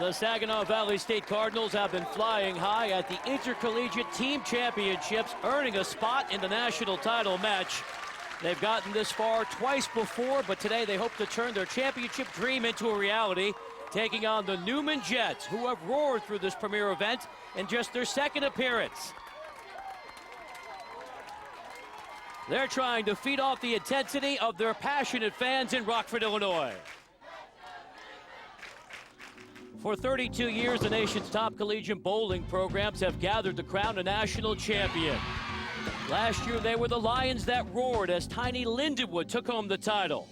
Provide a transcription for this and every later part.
The Saginaw Valley State Cardinals have been flying high at the Intercollegiate Team Championships, earning a spot in the national title match. They've gotten this far twice before, but today they hope to turn their championship dream into a reality, taking on the Newman Jets, who have roared through this premier event in just their second appearance. They're trying to feed off the intensity of their passionate fans in Rockford, Illinois. For 32 years, the nation's top collegiate bowling programs have gathered to crown a national champion. Last year, they were the Lions that roared as tiny Lindenwood took home the title.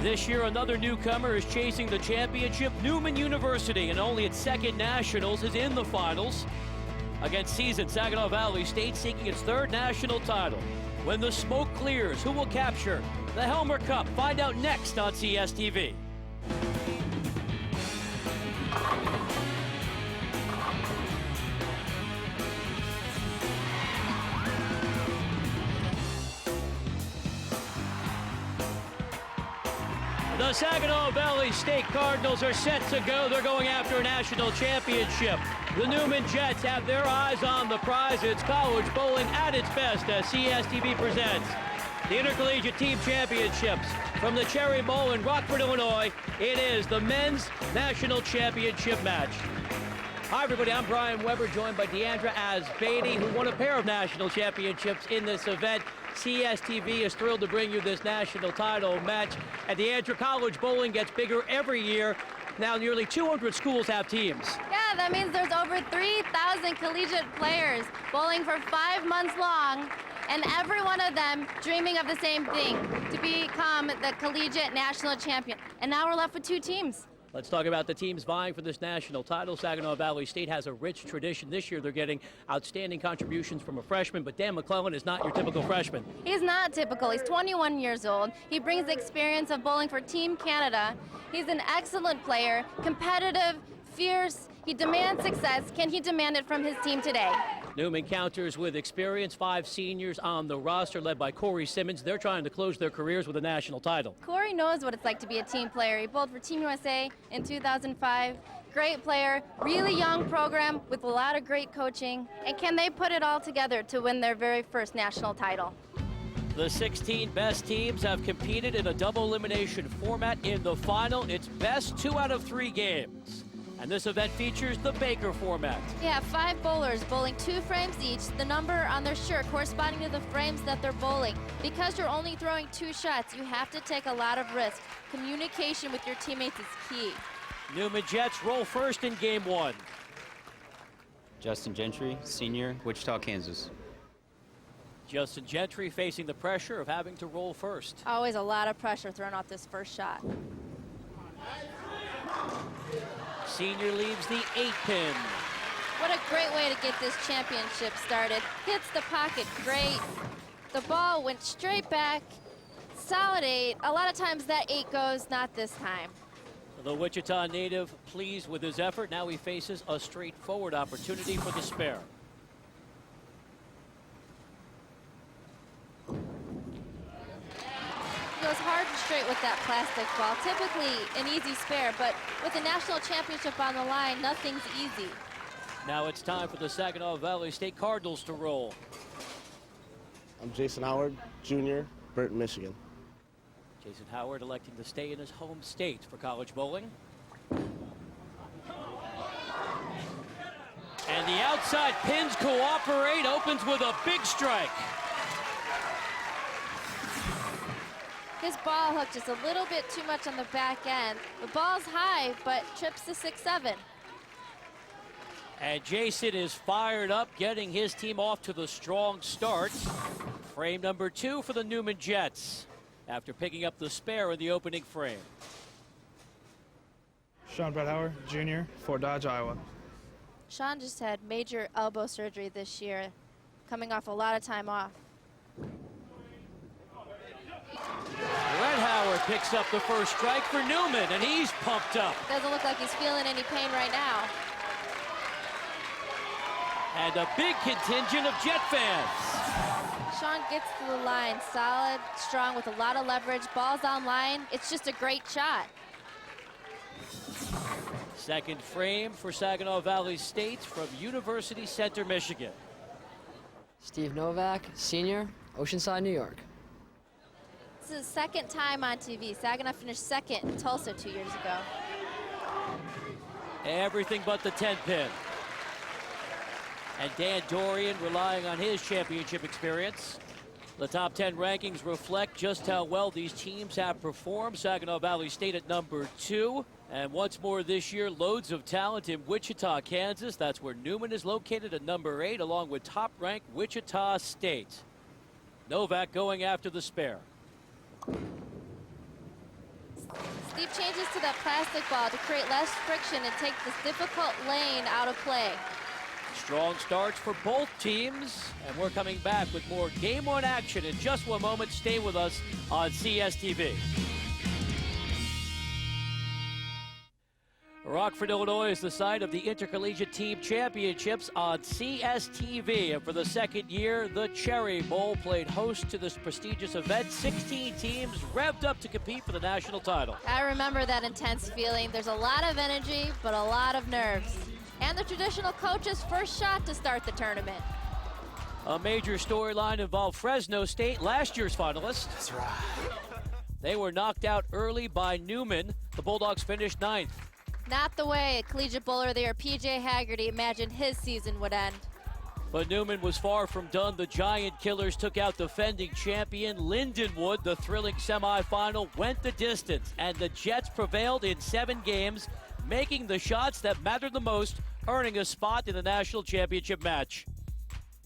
This year, another newcomer is chasing the championship. Newman University, and only its second nationals, is in the finals against seasoned Saginaw Valley State, seeking its third national title. When the smoke clears, who will capture the Helmer Cup? Find out next on CSTV. The Saginaw Valley State Cardinals are set to go. They're going after a national championship. The Newman Jets have their eyes on the prize. It's college bowling at its best as CSTV presents the Intercollegiate Team Championships from the Cherry Bowl in Rockford, Illinois. It is the men's national championship match. Hi, everybody. I'm Brian Weber, joined by Deandra Asbady, who won a pair of national championships in this event. CSTV is thrilled to bring you this national title match. And Deandra, college bowling gets bigger every year. Now nearly 200 schools have teams. Yeah, that means there's over 3,000 collegiate players bowling for 5 months long, and every one of them dreaming of the same thing, to become the collegiate national champion. And now we're left with 2 teams. Let's talk about the teams vying for this national title. Saginaw Valley State has a rich tradition. This year they're getting outstanding contributions from a freshman, but Dan McClellan is not your typical freshman. He's not typical. He's 21 years old. He brings the experience of bowling for Team Canada. He's an excellent player, competitive, fierce. He demands success. Can he demand it from his team today? Newman counters with experience. 5 seniors on the roster, led by Corey Simmonds. They're trying to close their careers with a national title. Corey knows what it's like to be a team player. He bowled for Team USA in 2005. Great player, really young program with a lot of great coaching. And can they put it all together to win their very first national title? The 16 best teams have competed in a double elimination format. In the final, it's best 2 out of 3 games. And this event features the Baker format. Yeah, 5 bowlers bowling 2 frames each, the number on their shirt corresponding to the frames that they're bowling. Because you're only throwing 2 shots, you have to take a lot of risk. Communication with your teammates is key. Newman Jets roll first in game 1. Justin Gentry, senior, Wichita, Kansas. Justin Gentry facing the pressure of having to roll first. Always a lot of pressure thrown off this first shot. Senior leaves the 8-pin. What a great way to get this championship started. Hits the pocket great. The ball went straight back. Solid 8. A lot of times that 8 goes, not this time. The Wichita native pleased with his effort. Now he faces a straightforward opportunity for the spare. Goes hard and straight with that plastic ball. Typically an easy spare, but with the national championship on the line, nothing's easy. Now it's time for the Saginaw Valley State Cardinals to roll. I'm Jason Howard, junior, Burton, Michigan. Jason Howard electing to stay in his home state for college bowling. And the outside pins cooperate, opens with a big strike. His ball hooked just a little bit too much on the back end. The ball's high, but trips to 6-7. And Jason is fired up, getting his team off to the strong start. Frame number 2 for the Newman Jets, after picking up the spare in the opening frame. Sean Bradhauer, junior, Fort Dodge, Iowa. Sean just had major elbow surgery this year, coming off a lot of time off. Bradhauer picks up the first strike for Newman, and he's pumped up. Doesn't look like he's feeling any pain right now. And a big contingent of Jet fans. Sean gets to the line, solid, strong, with a lot of leverage. Ball's on line. It's just a great shot. Second frame for Saginaw Valley State from University Center, Michigan. Steve Novak, senior, Oceanside, New York. This is his second time on TV. Saginaw finished second in Tulsa 2 years ago. Everything but the 10-pin. And Dan Dorian relying on his championship experience. The top 10 rankings reflect just how well these teams have performed. Saginaw Valley State at number 2. And once more this year, loads of talent in Wichita, Kansas. That's where Newman is located at number 8, along with top-ranked Wichita State. Novak going after the spare. Steve changes to that plastic ball to create less friction and take this difficult lane out of play. Strong starts for both teams, and we're coming back with more Game 1 action in just one moment. Stay with us on CSTV. Rockford, Illinois is the site of the Intercollegiate Team Championships on CSTV. And for the second year, the Cherry Bowl played host to this prestigious event. 16 teams revved up to compete for the national title. I remember that intense feeling. There's a lot of energy, but a lot of nerves. And the traditional coach's first shot to start the tournament. A major storyline involved Fresno State, last year's finalists. That's right. They were knocked out early by Newman. The Bulldogs finished 9th. Not the way a collegiate bowler there, P.J. Haggerty, imagined his season would end. But Newman was far from done. The Giant Killers took out defending champion Lindenwood. The thrilling semifinal went the distance, and the Jets prevailed in 7 games, making the shots that mattered the most, earning a spot in the national championship match.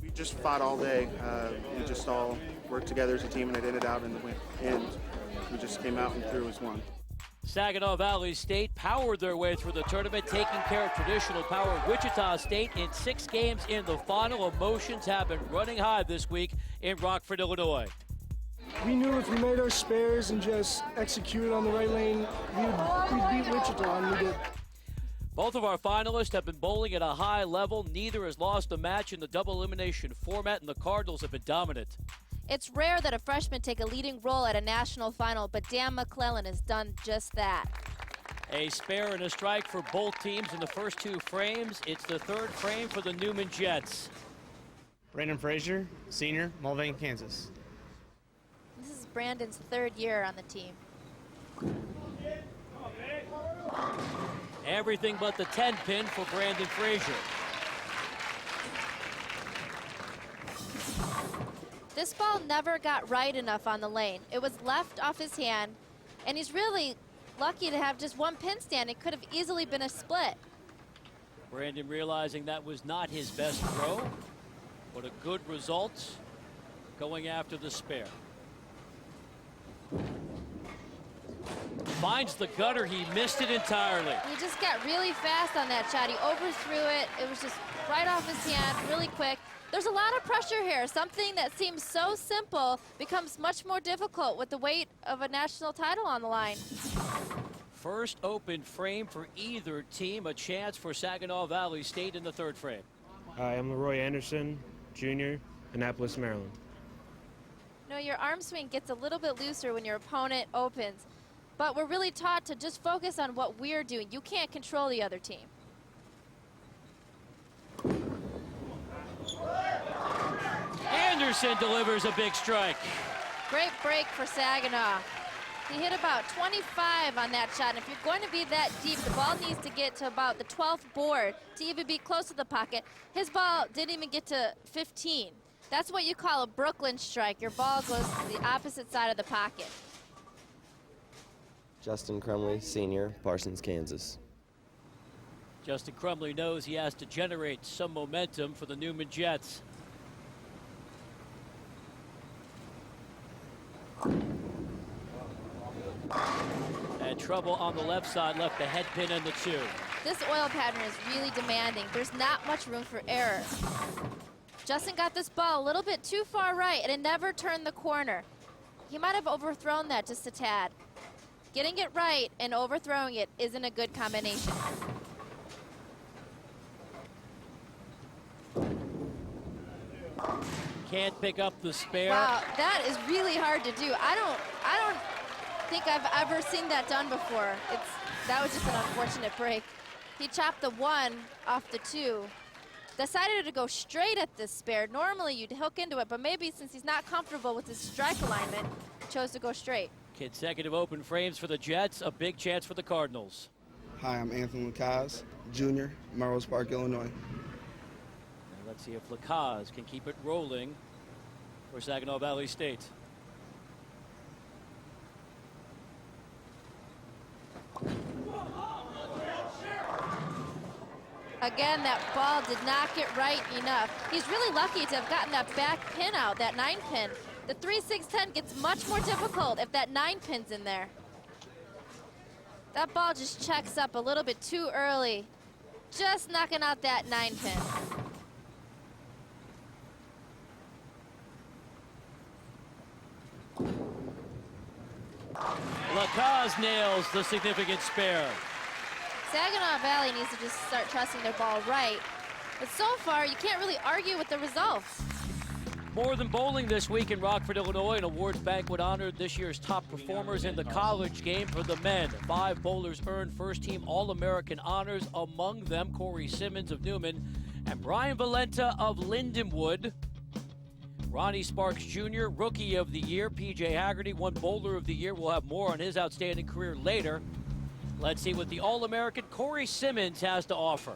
We just fought all day. We just all worked together as a team, and it ended out in the end. We just came out and threw as one. Saginaw Valley State powered their way through the tournament, taking care of traditional power Wichita State in 6 games in the final. Emotions have been running high this week in Rockford, Illinois. We knew if we made our spares and just executed on the right lane, we'd beat Wichita, and we did. Both of our finalists have been bowling at a high level. Neither has lost a match in the double elimination format, and the Cardinals have been dominant. It's rare that a freshman take a leading role at a national final, but Dan McClellan has done just that. A spare and a strike for both teams in the first 2 frames. It's the 3rd frame for the Newman Jets. Brandon Fraser, senior, Mulvane, Kansas. This is Brandon's 3rd year on the team. Everything but the 10-pin for Brandon Fraser. This ball never got right enough on the lane. It was left off his hand, and he's really lucky to have just 1 pin stand. It could have easily been a split. Brandon realizing that was not his best throw, but a good result going after the spare. Finds the gutter, he missed it entirely. He just got really fast on that shot. He overthrew it. It was just right off his hand, really quick. There's a lot of pressure here. Something that seems so simple becomes much more difficult with the weight of a national title on the line. First open frame for either team, a chance for Saginaw Valley State in the 3rd frame. Hi, I'm Laroy Anderson, junior, Annapolis, Maryland. You know, your arm swing gets a little bit looser when your opponent opens, but we're really taught to just focus on what we're doing. You can't control the other team. Anderson delivers a big strike. Great break for Saginaw. He hit about 25 on that shot, and if you're going to be that deep, the ball needs to get to about the 12th board to even be close to the pocket. His ball didn't even get to 15. That's what you call a Brooklyn strike. Your ball goes to the opposite side of the pocket. Justin Crumley, senior, Parsons, Kansas. Justin Crumley knows he has to generate some momentum for the Newman Jets. And trouble on the left side, left the head pin and the 2. This oil pattern is really demanding. There's not much room for error. Justin got this ball a little bit too far right, and it never turned the corner. He might have overthrown that just a tad. Getting it right and overthrowing it isn't a good combination. Can't pick up the spare. Wow, that is really hard to do. I don't think I've ever seen that done before. That was just an unfortunate break. He chopped the 1 off the 2. Decided to go straight at this spare. Normally you'd hook into it, but maybe since he's not comfortable with his strike alignment, chose to go straight. Consecutive open frames for the Jets, a big chance for the Cardinals. Hi, I'm Anthony Lacaze, junior, Melrose Park, Illinois. And let's see if Lacaze can keep it rolling for Saginaw Valley State. Again, that ball did not get right enough. He's really lucky to have gotten that back pin out, that 9 pin. The 3-6-10 gets much more difficult if that 9 pin's in there. That ball just checks up a little bit too early. Just knocking out that 9 pin. Lacaze nails the significant spare. Saginaw Valley needs to just start trusting their ball right. But so far, you can't really argue with the results. More than bowling this week in Rockford, Illinois. An awards banquet honored this year's top performers in the college game for the men. 5 bowlers earned first-team All-American honors, among them Corey Simmonds of Newman and Brian Valenta of Lindenwood. Ronnie Sparks Jr., Rookie of the Year. P.J. Haggerty won Bowler of the Year. We'll have more on his outstanding career later. Let's see what the All-American Corey Simmonds has to offer.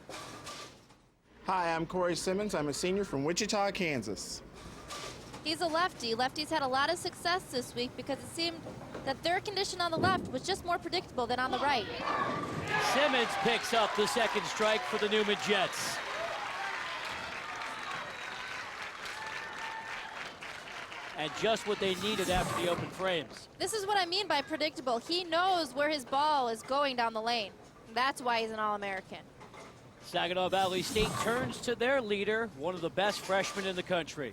Hi, I'm Corey Simmonds. I'm a senior from Wichita, Kansas. He's a lefty. Lefties had a lot of success this week because it seemed that their condition on the left was just more predictable than on the right. Simmonds picks up the second strike for the Newman Jets. And just what they needed after the open frames. This is what I mean by predictable. He knows where his ball is going down the lane. That's why he's an All-American. Saginaw Valley State turns to their leader, one of the best freshmen in the country.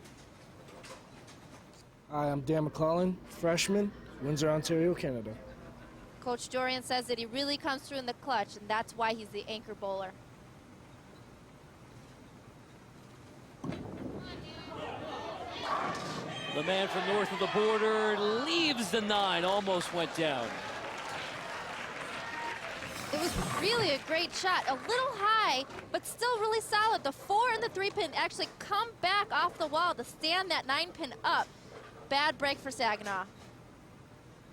Hi, I'm Dan McClellan, freshman, Windsor, Ontario, Canada. Coach Dorian says that he really comes through in the clutch, and that's why he's the anchor bowler. The man from north of the border leaves the 9, almost went down. It was really a great shot, a little high, but still really solid. The 4 and the 3 pin actually come back off the wall to stand that 9 pin up. Bad break for Saginaw.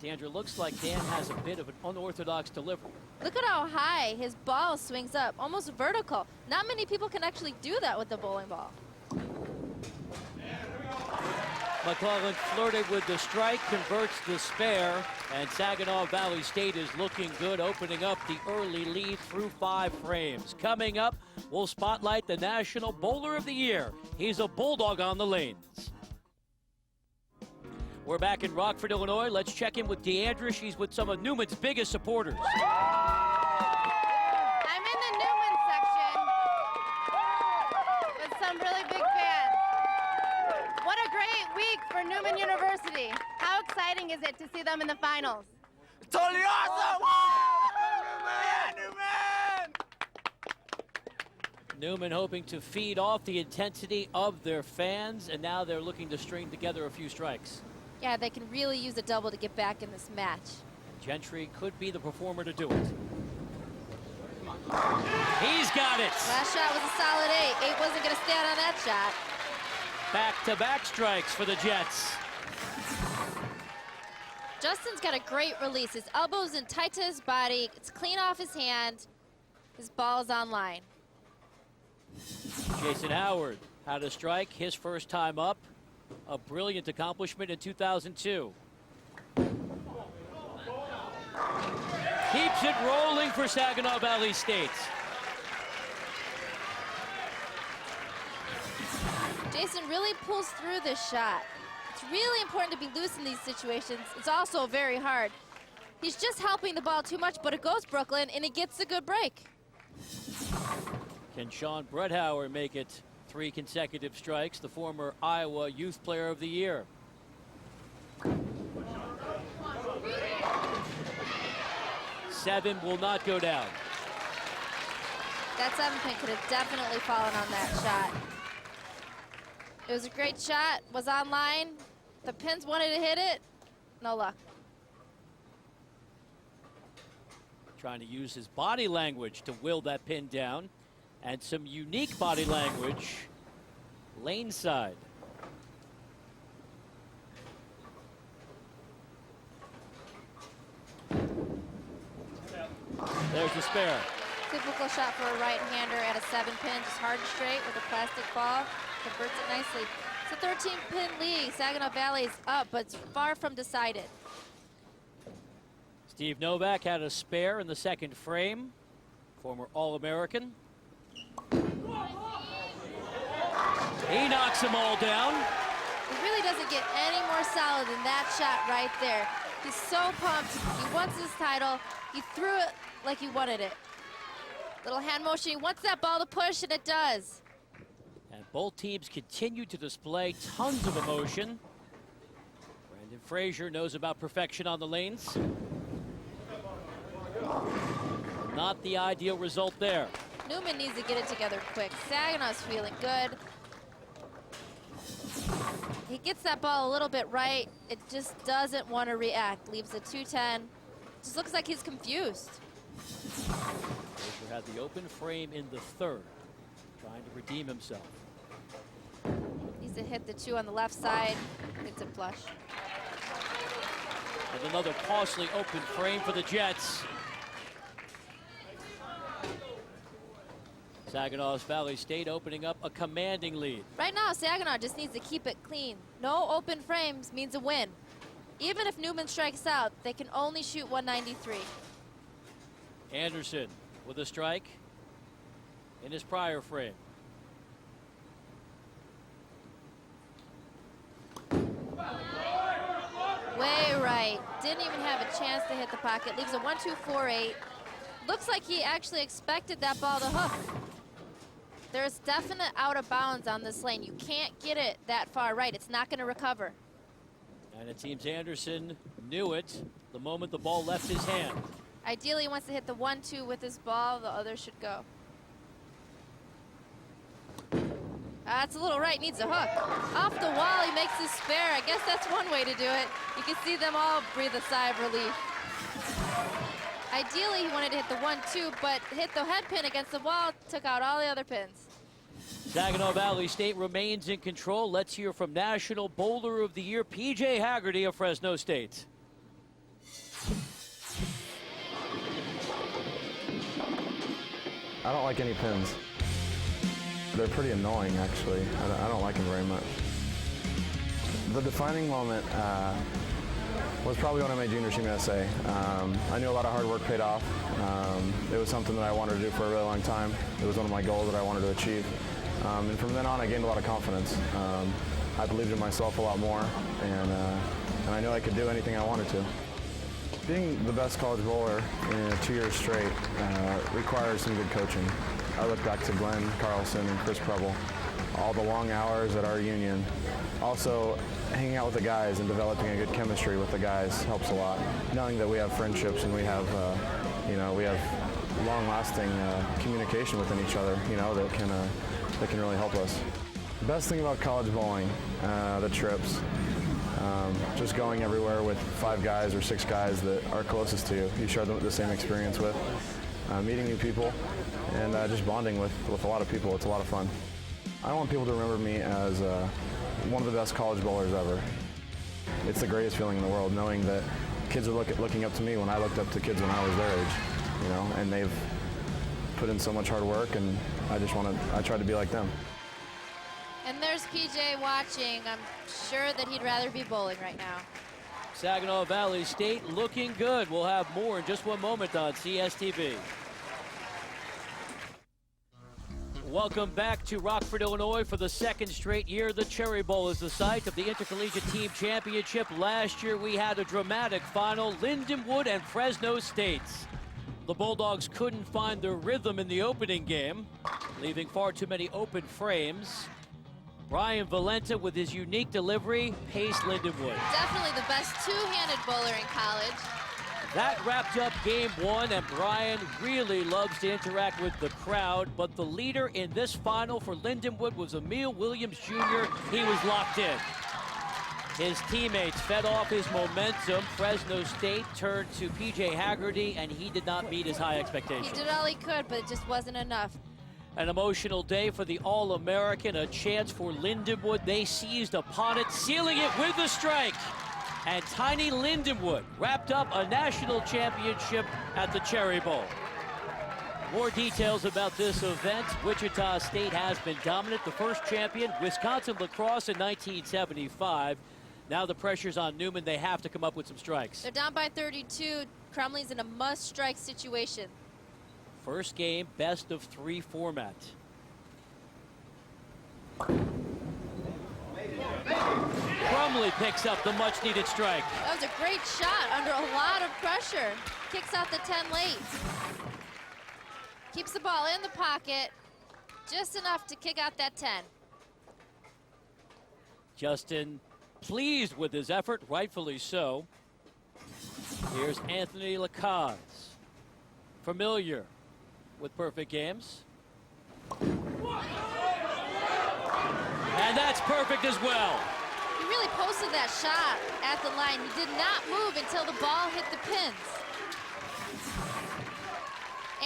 Deandra, looks like Dan has a bit of an unorthodox delivery. Look at how high his ball swings up, almost vertical. Not many people can actually do that with the bowling ball. McClellan flirted with the strike, converts the spare, and Saginaw Valley State is looking good, opening up the early lead through 5 frames. Coming up, we'll spotlight the National Bowler of the Year. He's a bulldog on the lanes. We're back in Rockford, Illinois. Let's check in with Deandra. She's with some of Newman's biggest supporters. I'm in the Newman section with some really big fans. What a great week for Newman University. How exciting is it to see them in the finals? Totally awesome! Newman hoping to feed off the intensity of their fans, and now they're looking to string together a few strikes. Yeah, they can really use a double to get back in this match. Gentry could be the performer to do it. He's got it. Last shot was a solid 8. 8 wasn't going to stand on that shot. Back-to-back strikes for the Jets. Justin's got a great release. His elbow's in tight to his body. It's clean off his hand. His ball's on line. Jason Howard had a strike his first time up. A brilliant accomplishment in 2002. Keeps it rolling for Saginaw Valley State. Jason really pulls through this shot. It's really important to be loose in these situations. It's also very hard. He's just helping the ball too much, but it goes Brooklyn, and he gets a good break. Can Sean Bredhauer make it 3 consecutive strikes, the former Iowa Youth Player of the Year? Seven will not go down. That 7 pin could have definitely fallen on that shot. It was a great shot, was on line. The pins wanted to hit it, no luck. trying to use his body language to will that pin down, and some unique body language lane side. There's the spare. Typical shot for a right-hander at a 7-pin, just hard and straight with a plastic ball. Converts it nicely. It's a 13-pin lead. Saginaw Valley's up, but it's far from decided. Steve Novak had a spare in the second frame. Former All-American. He knocks them all down. He really doesn't get any more solid than that shot right there. He's so pumped. He wants his title. He threw it like he wanted it. Little hand motion. He wants that ball to push, and it does. And both teams continue to display tons of emotion. Brandon Fraser knows about perfection on the lanes. Not the ideal result there. Newman needs to get it together quick. Saginaw's feeling good. He gets that ball a little bit right. It just doesn't want to react. Leaves a 210. Just looks like he's confused. Fraser had the open frame in the third, trying to redeem himself. Needs to hit the 2 on the left side. It's a flush. And another costly open frame for the Jets. Saginaw's Valley State opening up a commanding lead. Right now, Saginaw just needs to keep it clean. No open frames means a win. Even if Newman strikes out, they can only shoot 193. Anderson with a strike in his prior frame. Way right. Didn't even have a chance to hit the pocket. Leaves a 1-2-4-8. Looks like he actually expected that ball to hook. There's definite out of bounds on this lane. You can't get it that far right. It's not going to recover. And it seems Anderson knew it the moment the ball left his hand. Ideally, he wants to hit the 1-2 with his ball. The other should go. That's a little right. Needs a hook. Off the wall, he makes his spare. I guess that's one way to do it. You can see them all breathe a sigh of relief. Ideally, he wanted to hit the 1-2, but hit the head pin against the wall, took out all the other pins. Saginaw Valley State remains in control. Let's hear from National Bowler of the Year, P.J. Haggerty of Fresno State. I don't like any pins. They're pretty annoying, actually. I don't like them very much. The defining moment was probably when I made Junior Team USA. I knew a lot of hard work paid off. It was something that I wanted to do for a really long time. It was one of my goals that I wanted to achieve. And from then on, I gained a lot of confidence. I believed in myself a lot more, and I knew I could do anything I wanted to. Being the best college bowler in 2 years straight requires some good coaching. I look back to Glenn Carlson and Chris Preble, all the long hours at our union. Also, hanging out with the guys and developing a good chemistry with the guys helps a lot. Knowing that we have friendships and we have, we have long-lasting communication within each other, that can really help us. The best thing about college bowling, the trips. Just going everywhere with 5 guys or 6 guys that are closest to you. You share the same experience with, meeting new people, and just bonding with a lot of people. It's a lot of fun. I want people to remember me as one of the best college bowlers ever. It's the greatest feeling in the world, knowing that kids are looking up to me when I looked up to kids when I was their age, and they've put in so much hard work, and I try to be like them. And there's PJ watching. I'm sure that he'd rather be bowling right now. Saginaw Valley State looking good. We'll have more in just one moment on CSTV. Welcome back to Rockford, Illinois for the second straight year. The Cherry Bowl is the site of the Intercollegiate Team Championship. Last year we had a dramatic final, Lindenwood and Fresno State. The Bulldogs couldn't find their rhythm in the opening game, leaving far too many open frames. Brian Valenta with his unique delivery paced Lindenwood. Definitely the best two-handed bowler in college. That wrapped up game 1, and Brian really loves to interact with the crowd, but the leader in this final for Lindenwood was Emil Williams Jr. He was locked in. His teammates fed off his momentum. Fresno State turned to P.J. Haggerty, and he did not meet his high expectations. He did all he could, but it just wasn't enough. An emotional day for the All-American, a chance for Lindenwood. They seized upon it, sealing it with the strike. And Tiny Lindenwood wrapped up a national championship at the Cherry Bowl. More details about this event. Wichita State has been dominant, the first champion. Wisconsin lacrosse in 1975. Now the pressure's on Newman. They have to come up with some strikes. They're down by 32. Crumley's in a must-strike situation. First game, best of 3 format. Crumley picks up the much-needed strike. That was a great shot under a lot of pressure. Kicks out the 10 late. Keeps the ball in the pocket, just enough to kick out that 10. Justin pleased with his effort, rightfully so. Here's Anthony Lacaze, familiar with perfect games. And that's perfect as well. He really posted that shot at the line. He did not move until the ball hit the pins.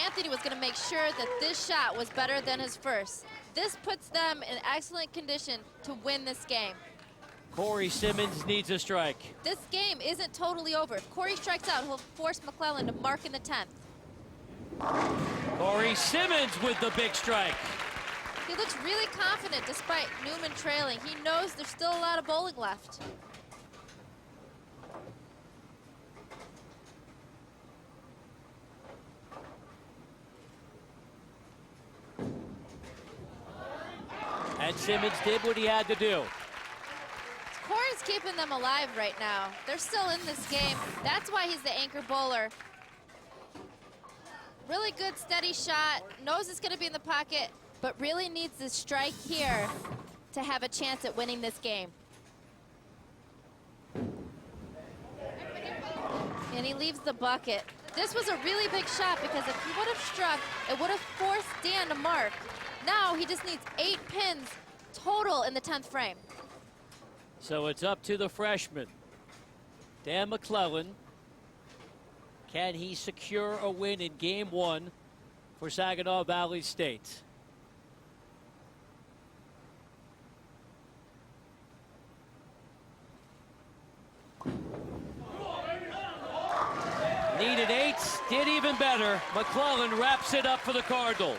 Anthony was going to make sure that this shot was better than his first. This puts them in excellent condition to win this game. Corey Simmonds needs a strike. This game isn't totally over. If Corey strikes out, he'll force McClellan to mark in the 10th. Corey Simmonds with the big strike. He looks really confident despite Newman trailing. He knows there's still a lot of bowling left. And Simmonds did what he had to do. Corey's keeping them alive right now. They're still in this game. That's why he's the anchor bowler. Really good steady shot. Knows it's going to be in the pocket, but really needs this strike here to have a chance at winning this game. And he leaves the bucket. This was a really big shot because if he would have struck, it would have forced Dan to mark. Now he just needs 8 pins total in the 10th frame. So it's up to the freshman, Dan McClellan. Can he secure a win in game 1 for Saginaw Valley State? Needed 8, did even better. McClellan wraps it up for the Cardinals.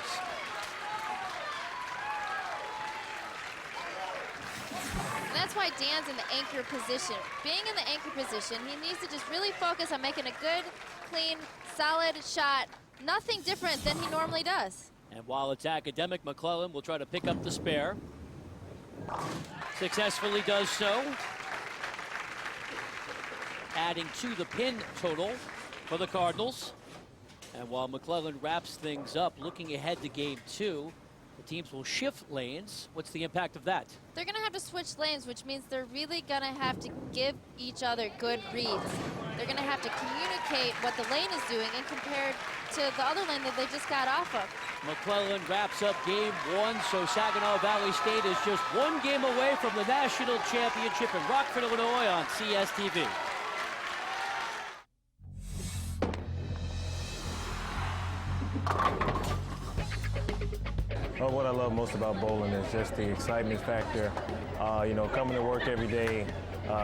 That's why Dan's in the anchor position. Being in the anchor position, he needs to just really focus on making a good, clean, solid shot. Nothing different than he normally does. And while it's academic, McClellan will try to pick up the spare. Successfully does so. Adding to the pin total for the Cardinals. And while McClellan wraps things up, looking ahead to game 2, the teams will shift lanes. What's the impact of that? They're going to have to switch lanes, which means they're really going to have to give each other good reads. They're going to have to communicate what the lane is doing and compared to the other lane that they just got off of. McClellan wraps up game 1, so Saginaw Valley State is just 1 game away from the national championship in Rockford, Illinois on CSTV. Well, what I love most about bowling is just the excitement factor. You know, coming to work every day,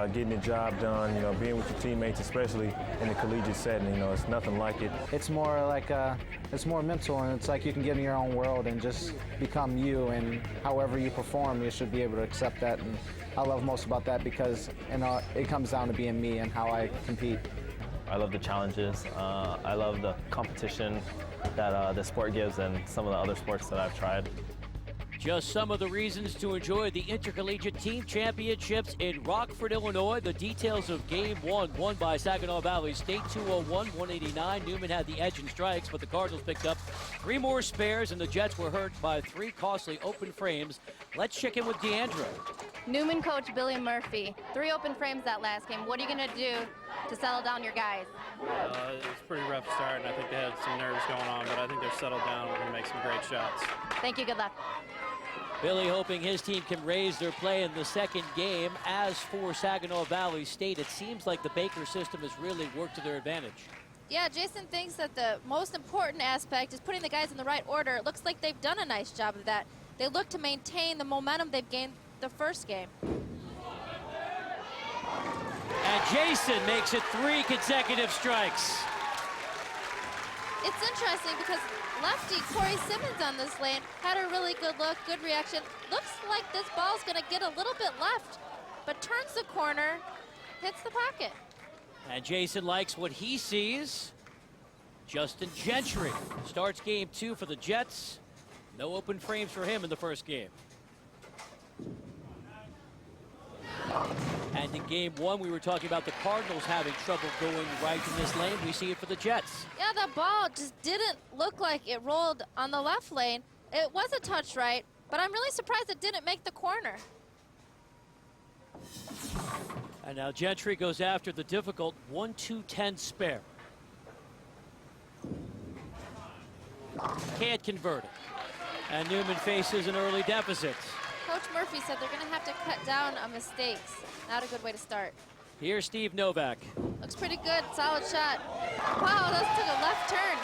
getting the job done, you know, being with your teammates, especially in the collegiate setting, you know, it's nothing like it. It's more like, it's more mental, and it's like you can get in your own world and just become you, and however you perform, you should be able to accept that. And I love most about that because, you know, it comes down to being me and how I compete. I love the challenges. I love the competition that the sport gives and some of the other sports that I've tried. Just some of the reasons to enjoy the Intercollegiate Team Championships in Rockford, Illinois. The details of Game 1, won by Saginaw Valley State, 201-189. Newman had the edge in strikes, but the Cardinals picked up 3 more spares, and the Jets were hurt by 3 costly open frames. Let's check in with Deandra. Newman coach Billy Murphy, 3 open frames that last game. What are you going to do to settle down your guys? It was a pretty rough start, and I think they had some nerves going on, but I think they're settled down. We're going to make some great shots. Thank you. Good luck. Billy hoping his team can raise their play in the second game. As for Saginaw Valley State, it seems like the Baker system has really worked to their advantage. Yeah, Jason thinks that the most important aspect is putting the guys in the right order. It looks like they've done a nice job of that. They look to maintain the momentum they've gained the first game. And Jason makes it 3 consecutive strikes. It's interesting because lefty Corey Simmonds on this lane had a really good look, good reaction. Looks like this ball's gonna get a little bit left, but turns the corner, hits the pocket. And Jason likes what he sees. Justin Gentry starts game 2 for the Jets. No open frames for him in the first game. And in game 1, we were talking about the Cardinals having trouble going right in this lane. We see it for the Jets. Yeah, the ball just didn't look like it rolled on the left lane. It was a touch right, but I'm really surprised it didn't make the corner. And now Gentry goes after the difficult 1-2-10 spare. Can't convert it. And Newman faces an early deficit. Coach Murphy said they're going to have to cut down on mistakes. Not a good way to start. Here's Steve Novak. Looks pretty good. Solid shot. Wow, that took a left turn.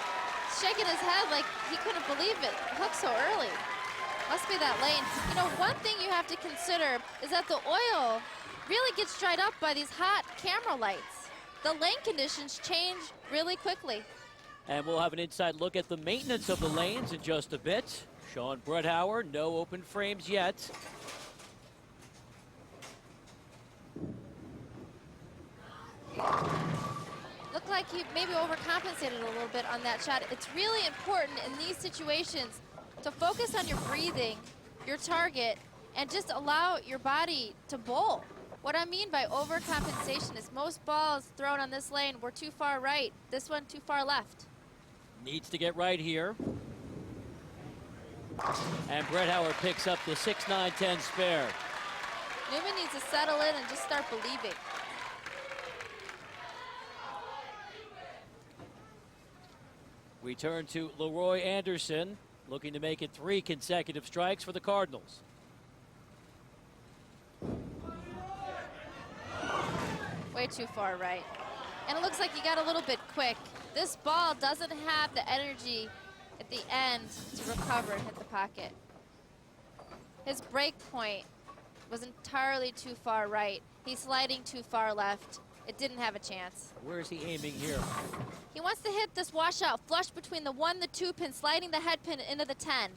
Shaking his head like he couldn't believe it. Hooked so early. Must be that lane. You know, one thing you have to consider is that the oil really gets dried up by these hot camera lights. The lane conditions change really quickly. And we'll have an inside look at the maintenance of the lanes in just a bit. Sean Brethauer, no open frames yet. Looked like he maybe overcompensated a little bit on that shot. It's really important in these situations to focus on your breathing, your target, and just allow your body to bowl. What I mean by overcompensation is most balls thrown on this lane were too far right, this one too far left. Needs to get right here. And Brethauer picks up the 6-9-10 spare. Newman needs to settle in and just start believing. We turn to Laroy Anderson, looking to make it 3 consecutive strikes for the Cardinals. Way too far right. And it looks like he got a little bit quick. This ball doesn't have the energy at the end to recover and hit the pocket. His break point was entirely too far right. He's sliding too far left. It didn't have a chance. Where is he aiming here? He wants to hit this washout flush between the 1, the 2 pin, sliding the head pin into the 10.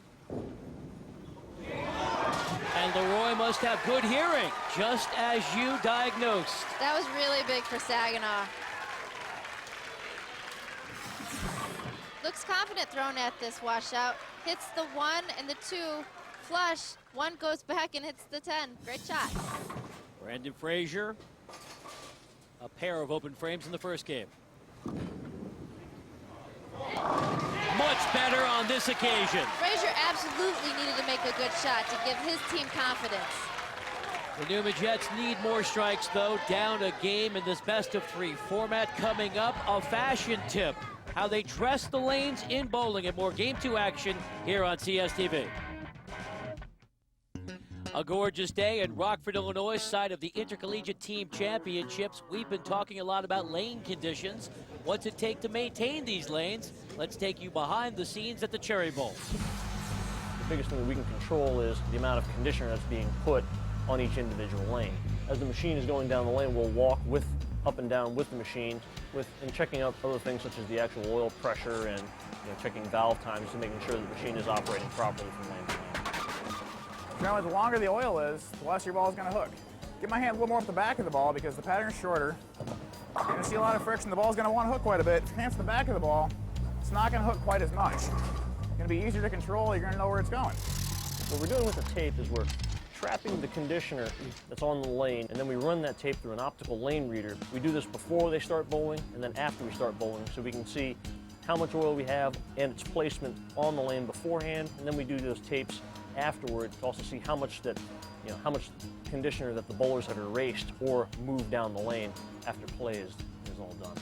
And Laroy must have good hearing, just as you diagnosed. That was really big for Saginaw. Looks confident thrown at this washout. Hits the 1 and the 2 flush. 1 goes back and hits the 10. Great shot. Brandon Fraser, a pair of open frames in the first game. Much better on this occasion. Fraser absolutely needed to make a good shot to give his team confidence. The Newman Jets need more strikes, though. Down a game in this best-of-3 format. Coming up, a fashion tip. How they dress the lanes in bowling, and more Game 2 action here on CSTV. A gorgeous day in Rockford, Illinois, side of the Intercollegiate Team Championships. We've been talking a lot about lane conditions. What's it take to maintain these lanes? Let's take you behind the scenes at the Cherry Bowl. The biggest thing that we can control is the amount of conditioner that's being put on each individual lane. As the machine is going down the lane, we'll walk up and down with the machine, and checking out other things such as the actual oil pressure and checking valve times and making sure that the machine is operating properly from lane to lane. Generally, the longer the oil is, the less your ball is going to hook. Get my hand a little more up the back of the ball because the pattern is shorter. You're going to see a lot of friction. The ball is going to want to hook quite a bit. If your hand's to the back of the ball, it's not going to hook quite as much. It's going to be easier to control. You're going to know where it's going. What we're doing with the tape is we're trapping the conditioner that's on the lane, and then we run that tape through an optical lane reader. We do this before they start bowling and then after we start bowling, so we can see how much oil we have and its placement on the lane beforehand, and then we do those tapes afterward to also see how much how much conditioner that the bowlers have erased or moved down the lane after play is all done.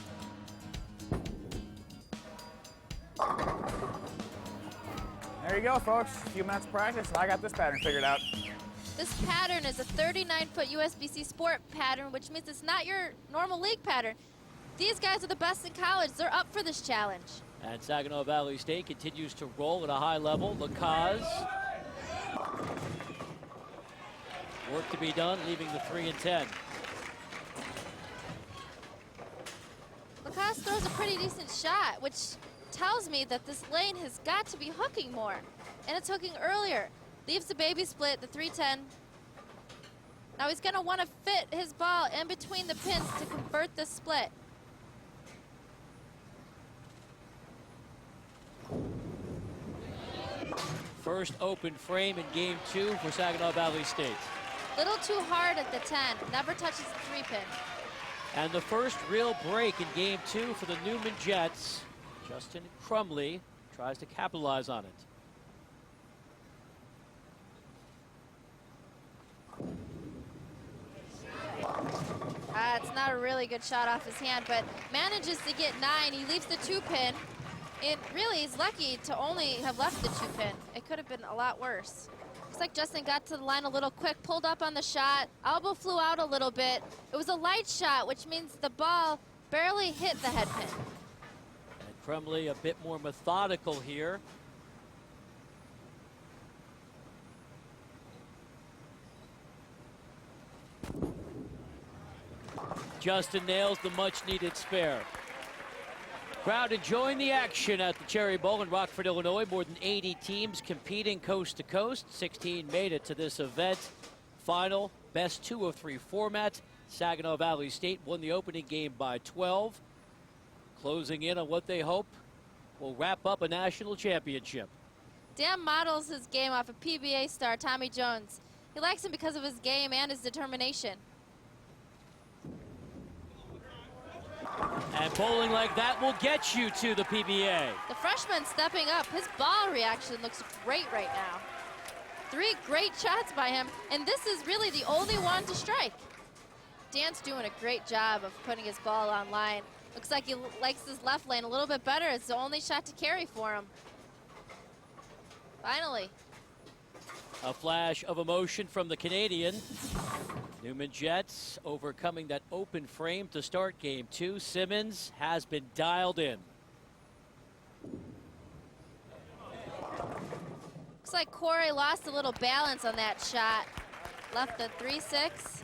There you go, folks. A few minutes of practice, and I got this pattern figured out. This pattern is a 39-foot USBC sport pattern, which means it's not your normal league pattern. These guys are the best in college. They're up for this challenge. And Saginaw Valley State continues to roll at a high level. Lacaz. Work to be done, leaving the 3 and 10. Lacaz throws a pretty decent shot, which tells me that this lane has got to be hooking more. And it's hooking earlier. Leaves the baby split, the 310. Now he's going to want to fit his ball in between the pins to convert the split. First open frame in game 2 for Saginaw Valley State. Little too hard at the 10, never touches the 3-pin. And the first real break in game 2 for the Newman Jets. Justin Crumley tries to capitalize on it. It's not a really good shot off his hand, but manages to get 9. He leaves the 2-pin. It really is lucky to only have left the 2-pin. It could have been a lot worse. Looks like Justin got to the line a little quick, pulled up on the shot. Elbow flew out a little bit. It was a light shot, which means the ball barely hit the head pin. And Crumley a bit more methodical here. Justin nails the much-needed spare. Crowd enjoying the action at the Cherry Bowl in Rockford, Illinois. More than 80 teams competing coast to coast. 16 made it to this event. Final, best 2 of 3 format. Saginaw Valley State won the opening game by 12. Closing in on what they hope will wrap up a national championship. Dan models his game off of PBA star Tommy Jones. He likes him because of his game and his determination. And bowling like that will get you to the PBA. The freshman stepping up. His ball reaction looks great right now. 3 great shots by him, and this is really the only one to strike. Dan's doing a great job of putting his ball on line. Looks like he likes his left lane a little bit better. It's the only shot to carry for him. Finally. A flash of emotion from the Canadian. Newman Jets overcoming that open frame to start game 2. Simmonds has been dialed in. Looks like Corey lost a little balance on that shot. Left the 3-6.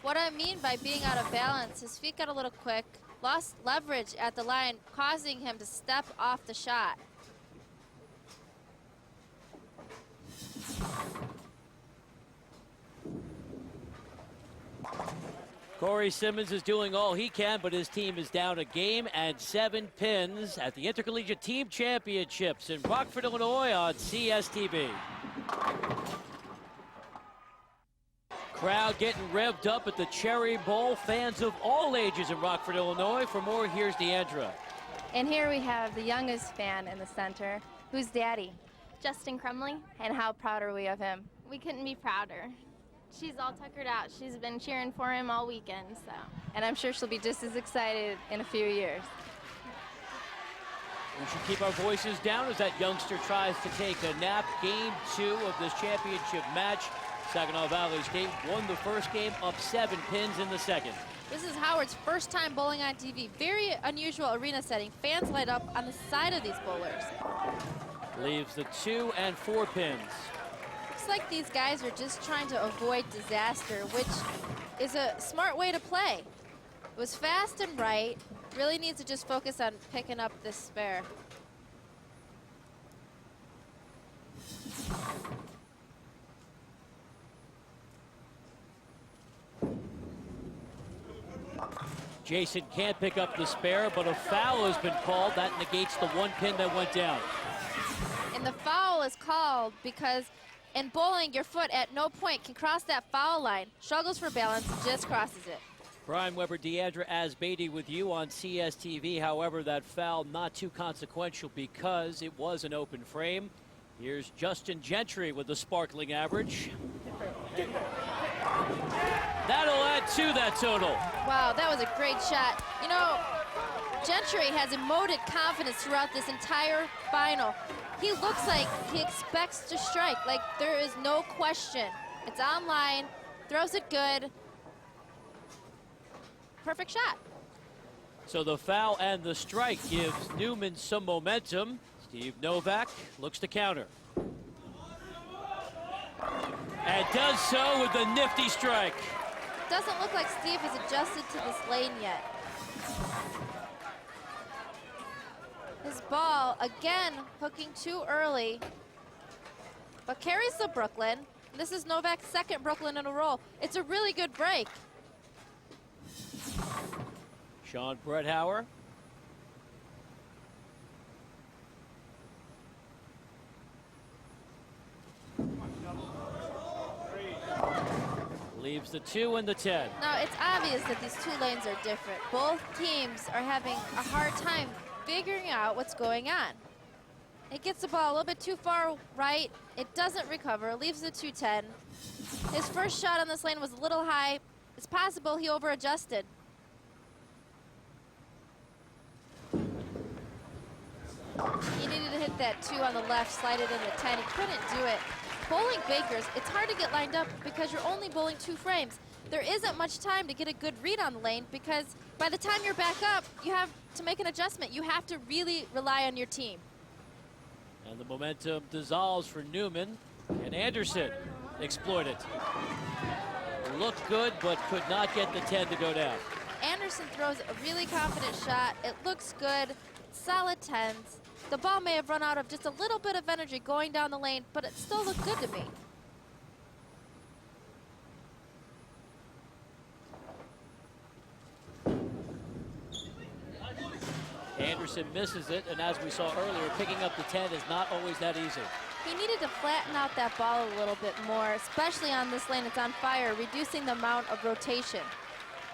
What I mean by being out of balance, his feet got a little quick, lost leverage at the line, causing him to step off the shot. Corey Simmonds is doing all he can, but his team is down a game and 7 pins at the Intercollegiate Team Championships in Rockford, Illinois on CSTV. Crowd getting revved up at the Cherry Bowl. Fans of all ages in Rockford, Illinois. For more, here's Deandra. And here we have the youngest fan in the center. Who's daddy? Justin Crumley. And how proud are we of him? We couldn't be prouder. She's all tuckered out. She's been cheering for him all weekend, so. And I'm sure she'll be just as excited in a few years. We should keep our voices down as that youngster tries to take a nap. Game 2 of this championship match. Saginaw Valley State won the first game, up 7 pins in the second. This is Howard's first time bowling on TV. Very unusual arena setting. Fans light up on the side of these bowlers. Leaves the 2 and 4 pins. Looks like these guys are just trying to avoid disaster, which is a smart way to play. It was fast and right. Really needs to just focus on picking up this spare. Jason can't pick up the spare, but a foul has been called. That negates the 1 pin that went down. And the foul is called because in bowling, your foot at no point can cross that foul line. Struggles for balance, just crosses it. Brian Weber, Deandra Asbady with you on CSTV. However, that foul not too consequential because it was an open frame. Here's Justin Gentry with the sparkling average. That'll add to that total. Wow, that was a great shot. You know, Gentry has emoted confidence throughout this entire final. He looks like he expects to strike, like there is no question. It's online, throws it good. Perfect shot. So the foul and the strike gives Newman some momentum. Steve Novak looks to counter. And does so with the nifty strike. Doesn't look like Steve has adjusted to this lane yet. His ball, again, hooking too early, but carries the Brooklyn. This is Novak's second Brooklyn in a row. It's a really good break. Sean Bredhauer. Leaves the 2 and the 10. Now, it's obvious that these two lanes are different. Both teams are having a hard time figuring out what's going on. It gets the ball a little bit too far right. It doesn't recover, leaves the 210. His first shot on this lane was a little high. It's possible he over-adjusted. He needed to hit that 2 on the left, slide it in the 10. He couldn't do it. Bowling Bakers, it's hard to get lined up because you're only bowling 2 frames. There isn't much time to get a good read on the lane because by the time you're back up, you have to make an adjustment. You have to really rely on your team. And the momentum dissolves for Newman, and Anderson exploited. Looked good, but could not get the 10 to go down. Anderson throws a really confident shot. It looks good, solid 10s. The ball may have run out of just a little bit of energy going down the lane, but it still looked good to me. Anderson misses it, and as we saw earlier, picking up the 10 is not always that easy. He needed to flatten out that ball a little bit more, especially on this lane. It's on fire, reducing the amount of rotation.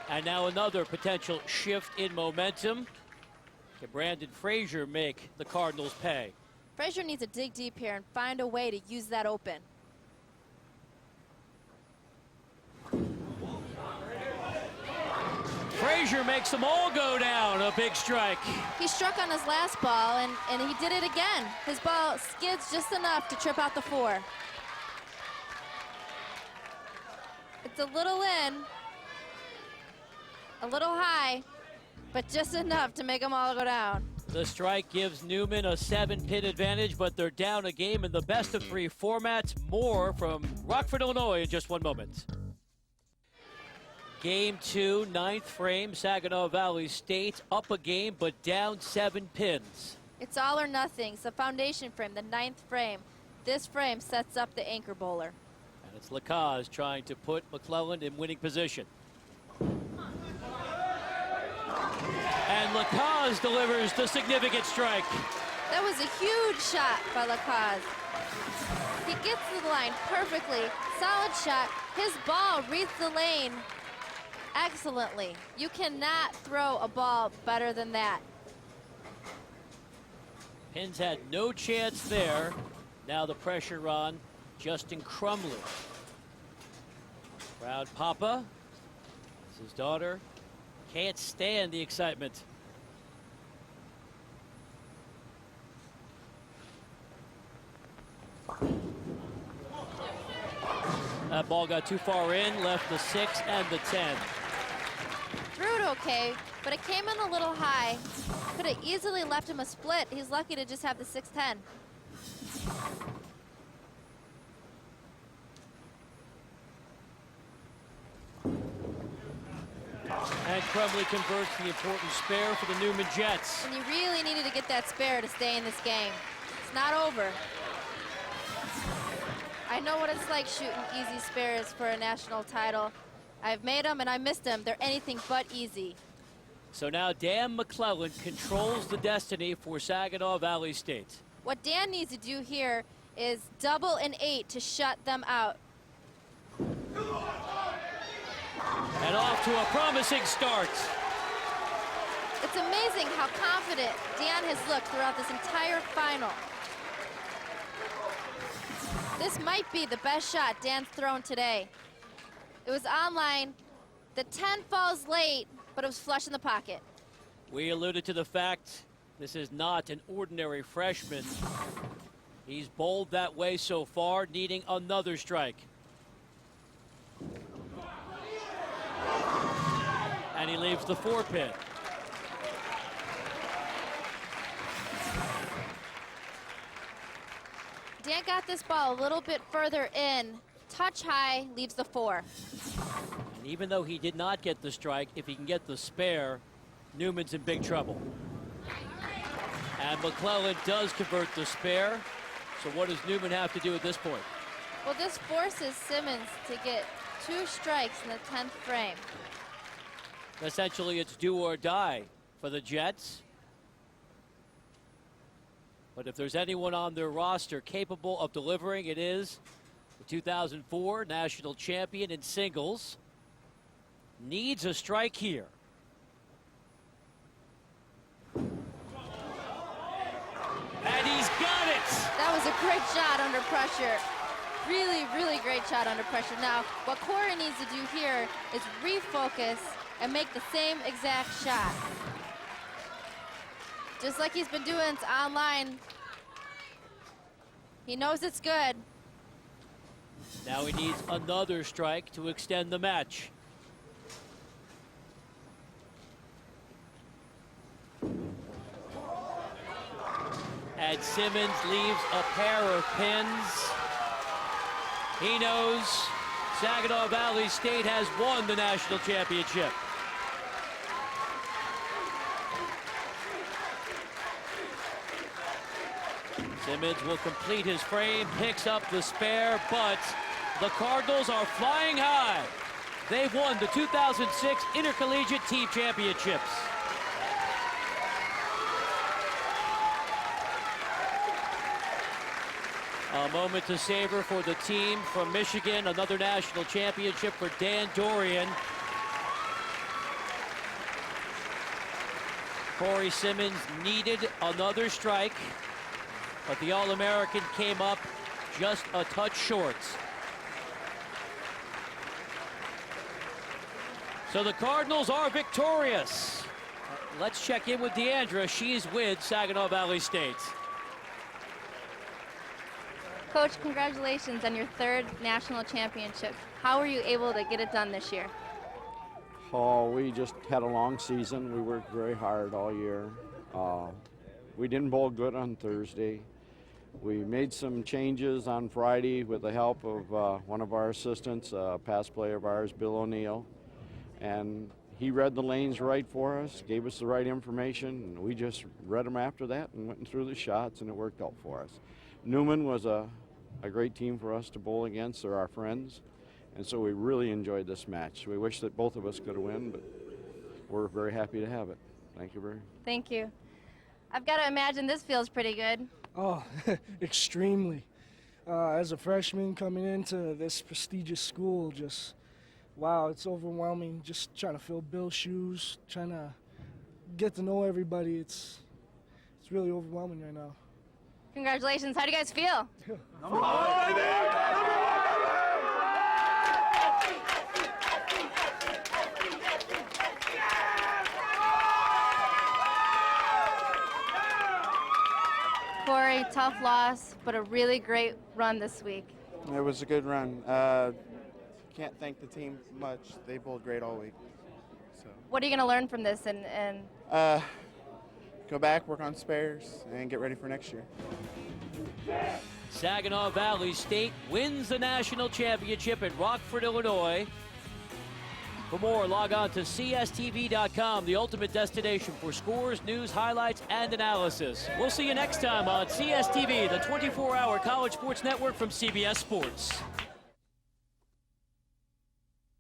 And now another potential shift in momentum. Can Brandon Fraser make the Cardinals pay? Fraser needs to dig deep here and find a way to use that open. Fraser makes them all go down. A big strike. He struck on his last ball, and he did it again. His ball skids just enough to trip out the 4. It's a little in, a little high, but just enough to make them all go down. The strike gives Newman a 7-pin advantage, but they're down a game in the best-of-3 formats. More from Rockford, Illinois in just 1 moment. Game 2, 9th frame, Saginaw Valley State up a game, but down 7 pins. It's all or nothing. It's the foundation frame, the 9th frame. This frame sets up the anchor bowler. And it's Lacoste trying to put McClellan in winning position. And Lacoste delivers the significant strike. That was a huge shot by Lacoste. He gets to the line perfectly. Solid shot. His ball reads the lane excellently. You cannot throw a ball better than that. Pins had no chance there. Now the pressure on Justin Crumley. Proud Papa, his daughter, can't stand the excitement. That ball got too far in, left the 6 and the 10. Threw it okay, but it came in a little high. Could have easily left him a split. He's lucky to just have the 6-10. And Crumley converts the important spare for the Newman Jets. And you really needed to get that spare to stay in this game. It's not over. I know what it's like shooting easy spares for a national title. I've made them and I missed them. They're anything but easy. So now Dan McClellan controls the destiny for Saginaw Valley State. What Dan needs to do here is double an 8 to shut them out. And off to a promising start. It's amazing how confident Dan has looked throughout this entire final. This might be the best shot Dan's thrown today. It was online. The 10 falls late, but it was flush in the pocket. We alluded to the fact this is not an ordinary freshman. He's bowled that way so far, needing another strike. And he leaves the 4-pin. Dan got this ball a little bit further in. Touch high, leaves the 4. And even though he did not get the strike, if he can get the spare, Newman's in big trouble. And McClellan does convert the spare. So what does Newman have to do at this point? Well, this forces Simmonds to get 2 strikes in the 10th frame. Essentially, it's do or die for the Jets. But if there's anyone on their roster capable of delivering, it is the 2004 national champion in singles. Needs a strike here. And he's got it! That was a great shot under pressure. Really, really great shot under pressure. Now, what Corey needs to do here is refocus and make the same exact shot. Just like he's been doing online. He knows it's good. Now he needs another strike to extend the match. And Simmonds leaves a pair of pins. He knows Saginaw Valley State has won the national championship. Simmonds will complete his frame, picks up the spare, but the Cardinals are flying high. They've won the 2006 Intercollegiate Team Championships. A moment to savor for the team from Michigan, another national championship for Dan Dorian. Corey Simmonds needed another strike, but the All-American came up just a touch short. So the Cardinals are victorious. Let's check in with Deandra. She's with Saginaw Valley State. Coach, congratulations on your 3rd national championship. How were you able to get it done this year? Oh, we just had a long season. We worked very hard all year. We didn't bowl good on Thursday. We made some changes on Friday with the help of one of our assistants, a past player of ours, Bill O'Neill. And he read the lanes right for us, gave us the right information, and we just read them after that and went through the shots, and it worked out for us. Newman was a great team for us to bowl against. They're our friends, and so we really enjoyed this match. We wish that both of us could have won, but we're very happy to have it. Thank you very much. Thank you. I've got to imagine this feels pretty good. Oh, extremely. As a freshman coming into this prestigious school, just, wow, it's overwhelming. Just trying to fill Bill's shoes, trying to get to know everybody. It's really overwhelming right now. Congratulations. How do you guys feel? Corey, tough loss, but a really great run this week. It was a good run. Can't thank the team much. They bowled great all week. So. What are you going to learn from this and go back, work on spares, and get ready for next year. Saginaw Valley State wins the national championship in Rockford, Illinois. For more, log on to CSTV.com, the ultimate destination for scores, news, highlights, and analysis. We'll see you next time on CSTV, the 24-hour college sports network from CBS Sports.